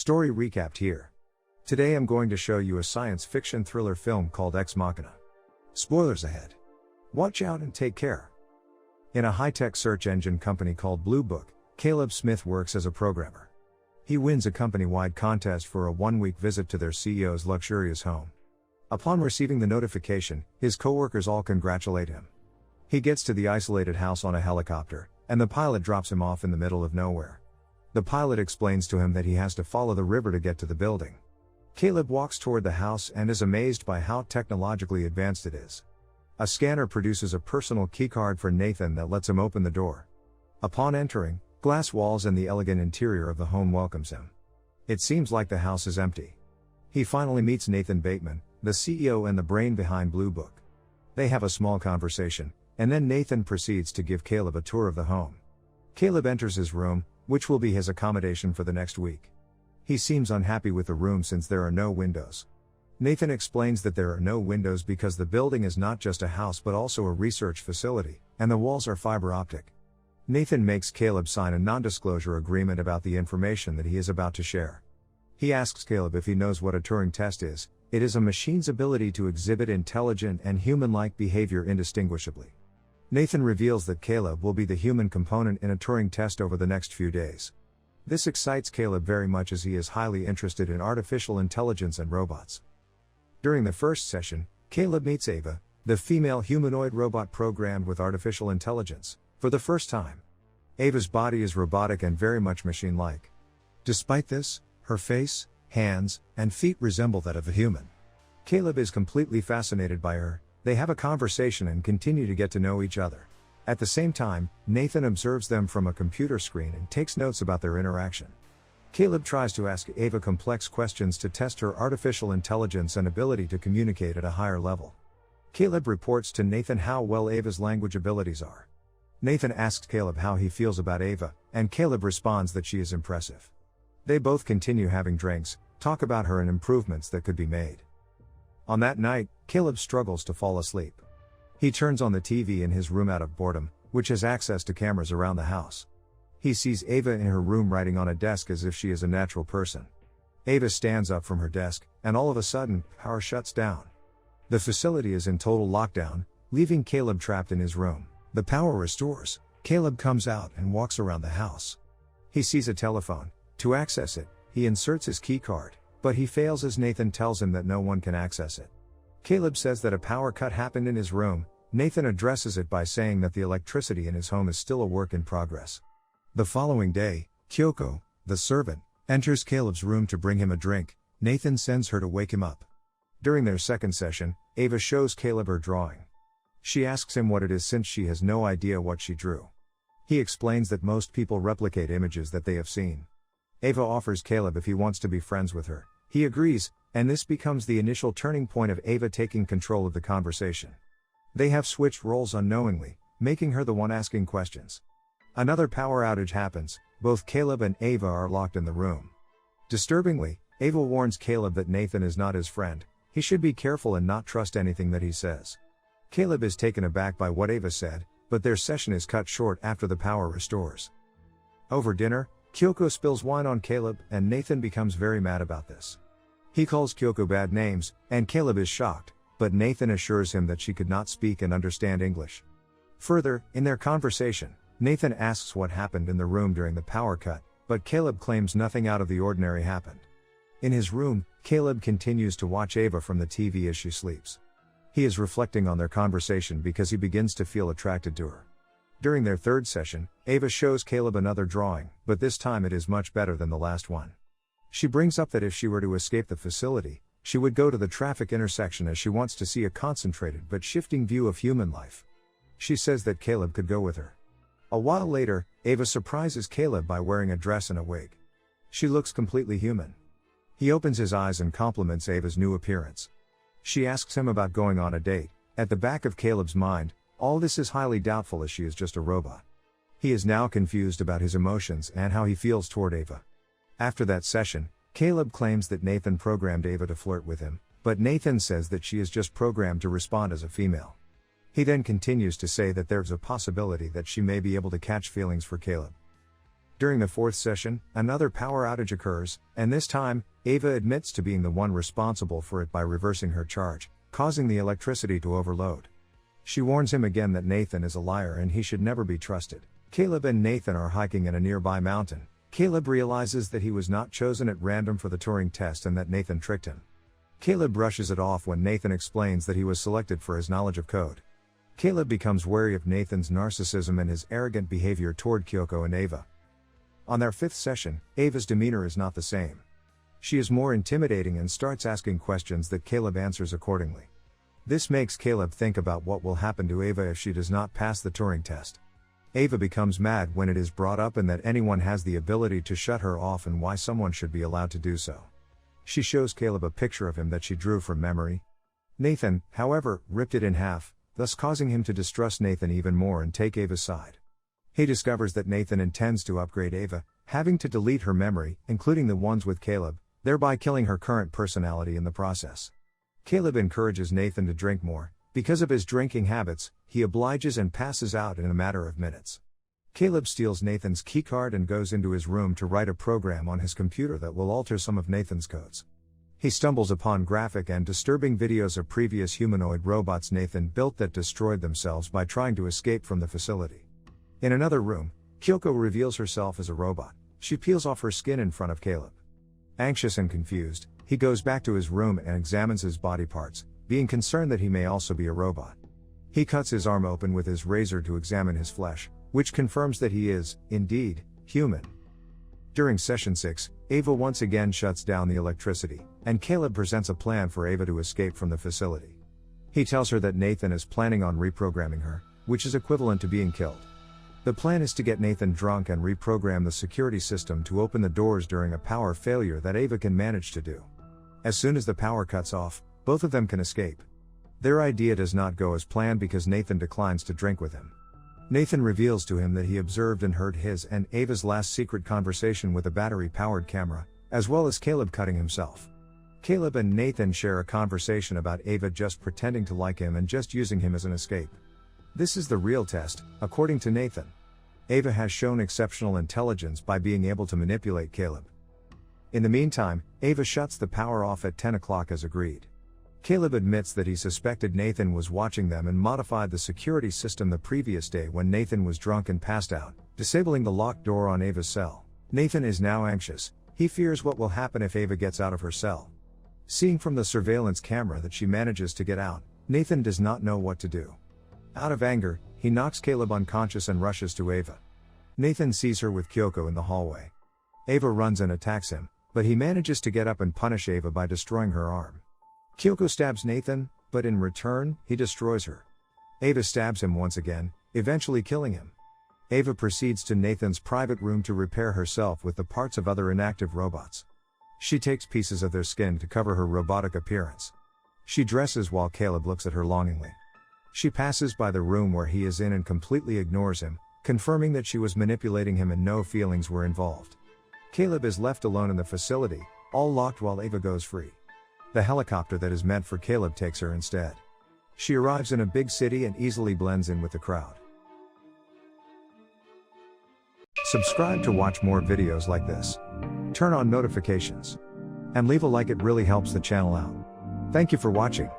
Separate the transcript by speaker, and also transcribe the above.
Speaker 1: Story recapped here. Today I'm going to show you a science fiction thriller film called Ex Machina. Spoilers ahead. Watch out and take care. In a high-tech search engine company called Blue Book, Caleb Smith works as a programmer. He wins a company-wide contest for a one-week visit to their CEO's luxurious home. Upon receiving the notification, his coworkers all congratulate him. He gets to the isolated house on a helicopter, and the pilot drops him off in the middle of nowhere. The pilot explains to him that he has to follow the river to get to the building. Caleb walks toward the house and is amazed by how technologically advanced it is. A scanner produces a personal keycard for Nathan that lets him open the door. Upon entering, glass walls and the elegant interior of the home welcomes him. It seems like the house is empty. He finally meets Nathan Bateman, the CEO and the brain behind Blue Book. They have a small conversation, and then Nathan proceeds to give Caleb a tour of the home. Caleb enters his room, which will be his accommodation for the next week. He seems unhappy with the room since there are no windows. Nathan explains that there are no windows because the building is not just a house but also a research facility, and the walls are fiber optic. Nathan makes Caleb sign a non-disclosure agreement about the information that he is about to share. He asks Caleb if he knows what a Turing test is. It is a machine's ability to exhibit intelligent and human-like behavior indistinguishably. Nathan reveals that Caleb will be the human component in a Turing test over the next few days. This excites Caleb very much as he is highly interested in artificial intelligence and robots. During the first session, Caleb meets Ava, the female humanoid robot programmed with artificial intelligence, for the first time. Ava's body is robotic and very much machine-like. Despite this, her face, hands, and feet resemble that of a human. Caleb is completely fascinated by her. They have a conversation and continue to get to know each other. At the same time, Nathan observes them from a computer screen and takes notes about their interaction. Caleb tries to ask Ava complex questions to test her artificial intelligence and ability to communicate at a higher level. Caleb reports to Nathan how well Ava's language abilities are. Nathan asks Caleb how he feels about Ava, and Caleb responds that she is impressive. They both continue having drinks, talk about her and improvements that could be made. On that night, Caleb struggles to fall asleep. He turns on the TV in his room out of boredom, which has access to cameras around the house. He sees Ava in her room writing on a desk as if she is a natural person. Ava stands up from her desk, and all of a sudden, power shuts down. The facility is in total lockdown, leaving Caleb trapped in his room. The power restores. Caleb comes out and walks around the house. He sees a telephone. To access it, he inserts his keycard, but he fails as Nathan tells him that no one can access it. Caleb says that a power cut happened in his room. Nathan addresses it by saying that the electricity in his home is still a work in progress. The following day, Kyoko, the servant, enters Caleb's room to bring him a drink. Nathan sends her to wake him up. During their second session, Ava shows Caleb her drawing. She asks him what it is since she has no idea what she drew. He explains that most people replicate images that they have seen. Ava offers Caleb if he wants to be friends with her. He agrees, and this becomes the initial turning point of Ava taking control of the conversation. They have switched roles unknowingly, making her the one asking questions. Another power outage happens. Both Caleb and Ava are locked in the room. Disturbingly, Ava warns Caleb that Nathan is not his friend. He should be careful and not trust anything that he says. Caleb is taken aback by what Ava said, but their session is cut short after the power restores. Over dinner, Kyoko spills wine on Caleb, and Nathan becomes very mad about this. He calls Kyoko bad names, and Caleb is shocked, but Nathan assures him that she could not speak and understand English. Further, in their conversation, Nathan asks what happened in the room during the power cut, but Caleb claims nothing out of the ordinary happened. In his room, Caleb continues to watch Ava from the TV as she sleeps. He is reflecting on their conversation because he begins to feel attracted to her. During their third session, Ava shows Caleb another drawing, but this time it is much better than the last one. She brings up that if she were to escape the facility, she would go to the traffic intersection as she wants to see a concentrated but shifting view of human life. She says that Caleb could go with her. A while later, Ava surprises Caleb by wearing a dress and a wig. She looks completely human. He opens his eyes and compliments Ava's new appearance. She asks him about going on a date. At the back of Caleb's mind, all this is highly doubtful as she is just a robot. He is now confused about his emotions and how he feels toward Ava. After that session, Caleb claims that Nathan programmed Ava to flirt with him, but Nathan says that she is just programmed to respond as a female. He then continues to say that there's a possibility that she may be able to catch feelings for Caleb. During the fourth session, another power outage occurs, and this time, Ava admits to being the one responsible for it by reversing her charge, causing the electricity to overload. She warns him again that Nathan is a liar and he should never be trusted. Caleb and Nathan are hiking in a nearby mountain. Caleb realizes that he was not chosen at random for the Turing test and that Nathan tricked him. Caleb brushes it off when Nathan explains that he was selected for his knowledge of code. Caleb becomes wary of Nathan's narcissism and his arrogant behavior toward Kyoko and Ava. On their fifth session, Ava's demeanor is not the same. She is more intimidating and starts asking questions that Caleb answers accordingly. This makes Caleb think about what will happen to Ava if she does not pass the Turing test. Ava becomes mad when it is brought up and that anyone has the ability to shut her off and why someone should be allowed to do so. She shows Caleb a picture of him that she drew from memory. Nathan, however, ripped it in half, thus causing him to distrust Nathan even more and take Ava's side. He discovers that Nathan intends to upgrade Ava, having to delete her memory, including the ones with Caleb, thereby killing her current personality in the process. Caleb encourages Nathan to drink more. Because of his drinking habits, he obliges and passes out in a matter of minutes. Caleb steals Nathan's keycard and goes into his room to write a program on his computer that will alter some of Nathan's codes. He stumbles upon graphic and disturbing videos of previous humanoid robots Nathan built that destroyed themselves by trying to escape from the facility. In another room, Kyoko reveals herself as a robot. She peels off her skin in front of Caleb. Anxious and confused, he goes back to his room and examines his body parts, being concerned that he may also be a robot. He cuts his arm open with his razor to examine his flesh, which confirms that he is, indeed, human. During session 6, Ava once again shuts down the electricity, and Caleb presents a plan for Ava to escape from the facility. He tells her that Nathan is planning on reprogramming her, which is equivalent to being killed. The plan is to get Nathan drunk and reprogram the security system to open the doors during a power failure that Ava can manage to do. As soon as the power cuts off, both of them can escape. Their idea does not go as planned because Nathan declines to drink with him. Nathan reveals to him that he observed and heard his and Ava's last secret conversation with a battery-powered camera, as well as Caleb cutting himself. Caleb and Nathan share a conversation about Ava just pretending to like him and just using him as an escape. This is the real test, according to Nathan. Ava has shown exceptional intelligence by being able to manipulate Caleb. In the meantime, Ava shuts the power off at 10 o'clock as agreed. Caleb admits that he suspected Nathan was watching them and modified the security system the previous day when Nathan was drunk and passed out, disabling the locked door on Ava's cell. Nathan is now anxious. He fears what will happen if Ava gets out of her cell. Seeing from the surveillance camera that she manages to get out, Nathan does not know what to do. Out of anger, he knocks Caleb unconscious and rushes to Ava. Nathan sees her with Kyoko in the hallway. Ava runs and attacks him, but he manages to get up and punish Ava by destroying her arm. Kyoko stabs Nathan, but in return, he destroys her. Ava stabs him once again, eventually killing him. Ava proceeds to Nathan's private room to repair herself with the parts of other inactive robots. She takes pieces of their skin to cover her robotic appearance. She dresses while Caleb looks at her longingly. She passes by the room where he is in and completely ignores him, confirming that she was manipulating him and no feelings were involved. Caleb is left alone in the facility, all locked while Ava goes free. The helicopter that is meant for Caleb takes her instead. She arrives in a big city and easily blends in with the crowd. Subscribe to watch more videos like this. Turn on notifications. And leave a like, it really helps the channel out. Thank you for watching.